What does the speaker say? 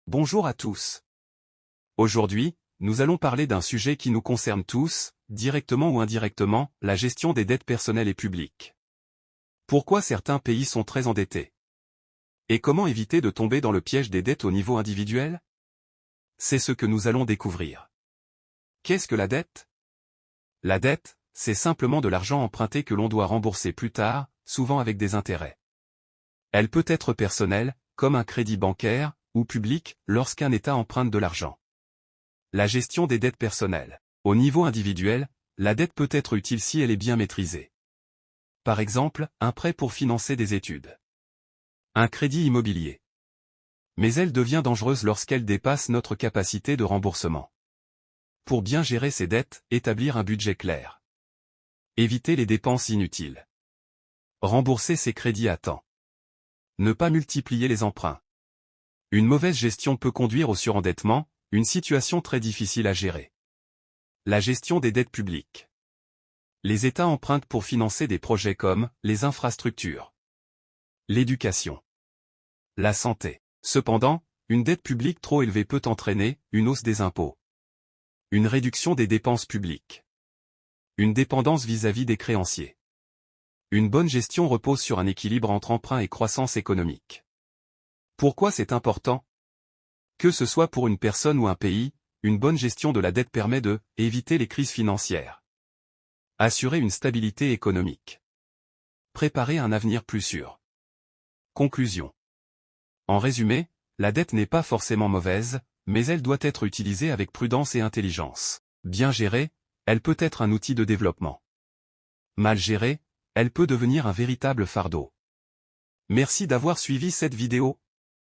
Bonjour à tous. Aujourd'hui, nous allons parler d'un sujet qui nous concerne tous, directement ou indirectement, la gestion des dettes personnelles et publiques. Pourquoi certains pays sont très endettés? Et comment éviter de tomber dans le piège des dettes au niveau individuel? C'est ce que nous allons découvrir. Qu'est-ce que la dette? La dette, c'est simplement de l'argent emprunté que l'on doit rembourser plus tard, souvent avec des intérêts. Elle peut être personnelle, comme un crédit bancaire, ou public, lorsqu'un État emprunte de l'argent. La gestion des dettes personnelles. Au niveau individuel, la dette peut être utile si elle est bien maîtrisée. Par exemple, un prêt pour financer des études. Un crédit immobilier. Mais elle devient dangereuse lorsqu'elle dépasse notre capacité de remboursement. Pour bien gérer ses dettes, établir un budget clair. Éviter les dépenses inutiles. Rembourser ses crédits à temps. Ne pas multiplier les emprunts. Une mauvaise gestion peut conduire au surendettement, une situation très difficile à gérer. La gestion des dettes publiques. Les États empruntent pour financer des projets comme les infrastructures, l'éducation, la santé. Cependant, une dette publique trop élevée peut entraîner une hausse des impôts, une réduction des dépenses publiques, une dépendance vis-à-vis des créanciers. Une bonne gestion repose sur un équilibre entre emprunt et croissance économique. Pourquoi c'est important? Que ce soit pour une personne ou un pays, une bonne gestion de la dette permet de éviter les crises financières, assurer une stabilité économique, préparer un avenir plus sûr. Conclusion. En résumé, la dette n'est pas forcément mauvaise, mais elle doit être utilisée avec prudence et intelligence. Bien gérée, elle peut être un outil de développement. Mal gérée, elle peut devenir un véritable fardeau. Merci d'avoir suivi cette vidéo.